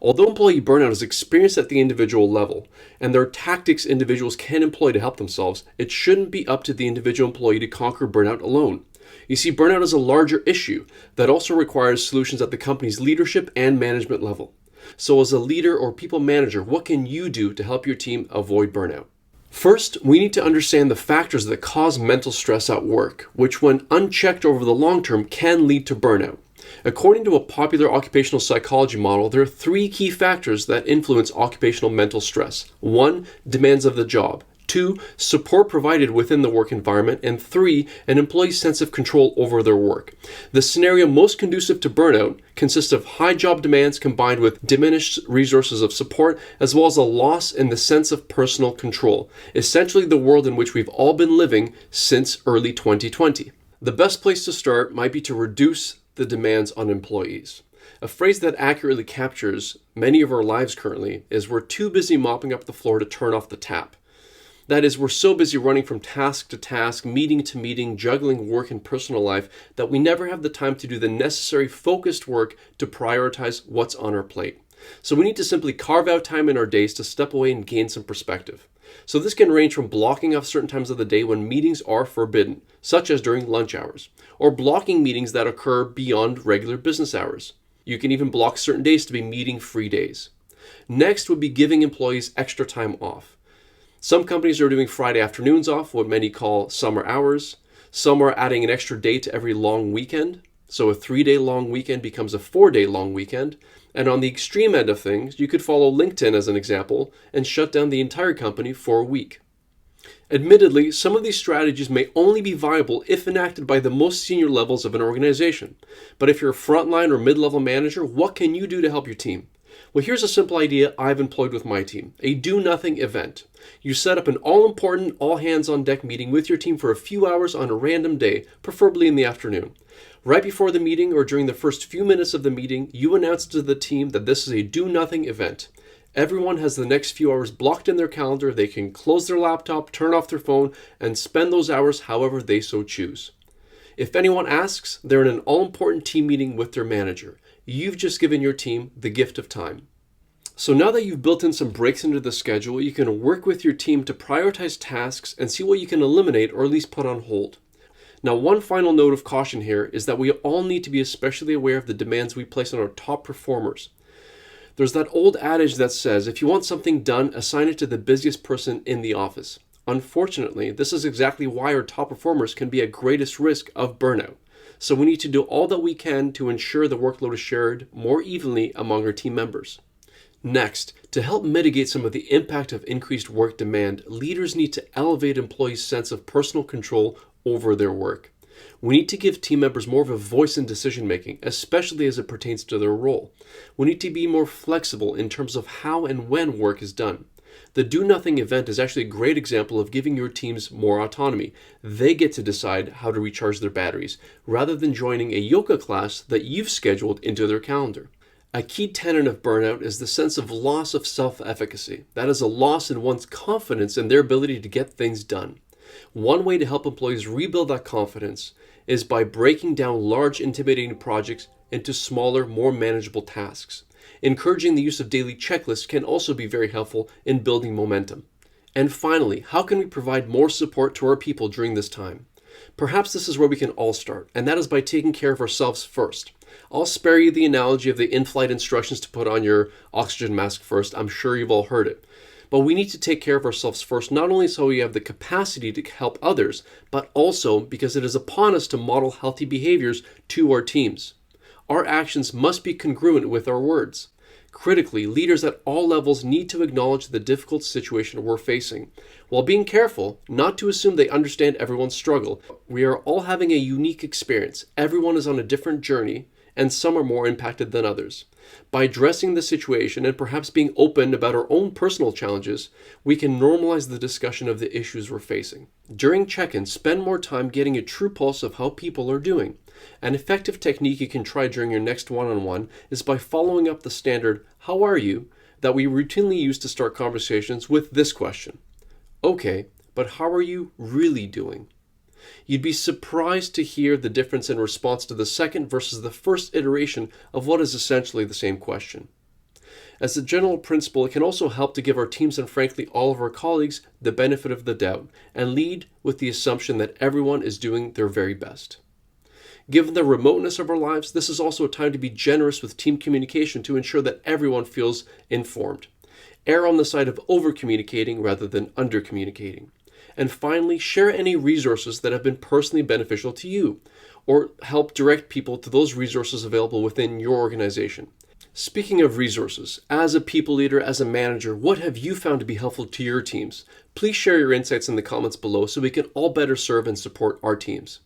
Although employee burnout is experienced at the individual level, and there are tactics individuals can employ to help themselves, it shouldn't be up to the individual employee to conquer burnout alone. You see, burnout is a larger issue that also requires solutions at the company's leadership and management level. So as a leader or people manager, what can you do to help your team avoid burnout? First, we need to understand the factors that cause mental stress at work, which when unchecked over the long term can lead to burnout. According to a popular occupational psychology model, there are three key factors that influence occupational mental stress. 1, demands of the job. 2, support provided within the work environment. And 3, an employee's sense of control over their work. The scenario most conducive to burnout consists of high job demands combined with diminished resources of support, as well as a loss in the sense of personal control, essentially the world in which we've all been living since early 2020. The best place to start might be to reduce the demands on employees. A phrase that accurately captures many of our lives currently is we're too busy mopping up the floor to turn off the tap. That is, we're so busy running from task to task, meeting to meeting, juggling work and personal life, that we never have the time to do the necessary focused work to prioritize what's on our plate. So we need to simply carve out time in our days to step away and gain some perspective. So this can range from blocking off certain times of the day when meetings are forbidden, such as during lunch hours, or blocking meetings that occur beyond regular business hours. You can even block certain days to be meeting-free days. Next would be giving employees extra time off. Some companies are doing Friday afternoons off, what many call summer hours. Some are adding an extra day to every long weekend. So a 3-day long weekend becomes a 4-day long weekend. And on the extreme end of things, you could follow LinkedIn as an example and shut down the entire company for a week. Admittedly, some of these strategies may only be viable if enacted by the most senior levels of an organization. But if you're a frontline or mid-level manager, what can you do to help your team? Well, here's a simple idea I've employed with my team: a do-nothing event. You set up an all-important, all-hands-on-deck meeting with your team for a few hours on a random day, preferably in the afternoon. Right before the meeting or during the first few minutes of the meeting, you announce to the team that this is a do-nothing event. Everyone has the next few hours blocked in their calendar. They can close their laptop, turn off their phone, and spend those hours however they so choose. If anyone asks, they're in an all-important team meeting with their manager. You've just given your team the gift of time. So now that you've built in some breaks into the schedule, you can work with your team to prioritize tasks and see what you can eliminate or at least put on hold. Now, one final note of caution here is that we all need to be especially aware of the demands we place on our top performers. There's that old adage that says, if you want something done, assign it to the busiest person in the office. Unfortunately, this is exactly why our top performers can be at greatest risk of burnout. So we need to do all that we can to ensure the workload is shared more evenly among our team members. Next, to help mitigate some of the impact of increased work demand, leaders need to elevate employees' sense of personal control over their work. We need to give team members more of a voice in decision making, especially as it pertains to their role. We need to be more flexible in terms of how and when work is done. The Do Nothing event is actually a great example of giving your teams more autonomy. They get to decide how to recharge their batteries, rather than joining a yoga class that you've scheduled into their calendar. A key tenet of burnout is the sense of loss of self-efficacy. That is a loss in one's confidence in their ability to get things done. One way to help employees rebuild that confidence is by breaking down large, intimidating projects into smaller, more manageable tasks. Encouraging the use of daily checklists can also be very helpful in building momentum. And finally, how can we provide more support to our people during this time? Perhaps this is where we can all start, and that is by taking care of ourselves first. I'll spare you the analogy of the in-flight instructions to put on your oxygen mask first. I'm sure you've all heard it. But we need to take care of ourselves first, not only so we have the capacity to help others, but also because it is upon us to model healthy behaviors to our teams. Our actions must be congruent with our words. Critically, leaders at all levels need to acknowledge the difficult situation we're facing, while being careful not to assume they understand everyone's struggle. We are all having a unique experience. Everyone is on a different journey, and some are more impacted than others. By addressing the situation and perhaps being open about our own personal challenges, we can normalize the discussion of the issues we're facing. During check-ins, spend more time getting a true pulse of how people are doing. An effective technique you can try during your next one-on-one is by following up the standard, "How are you?" that we routinely use to start conversations with this question: "Okay, but how are you really doing?" You'd be surprised to hear the difference in response to the second versus the first iteration of what is essentially the same question. As a general principle, it can also help to give our teams and frankly all of our colleagues the benefit of the doubt and lead with the assumption that everyone is doing their very best. Given the remoteness of our lives, this is also a time to be generous with team communication to ensure that everyone feels informed. Err on the side of over-communicating rather than under-communicating. And finally, share any resources that have been personally beneficial to you, or help direct people to those resources available within your organization. Speaking of resources, as a people leader, as a manager, what have you found to be helpful to your teams? Please share your insights in the comments below so we can all better serve and support our teams.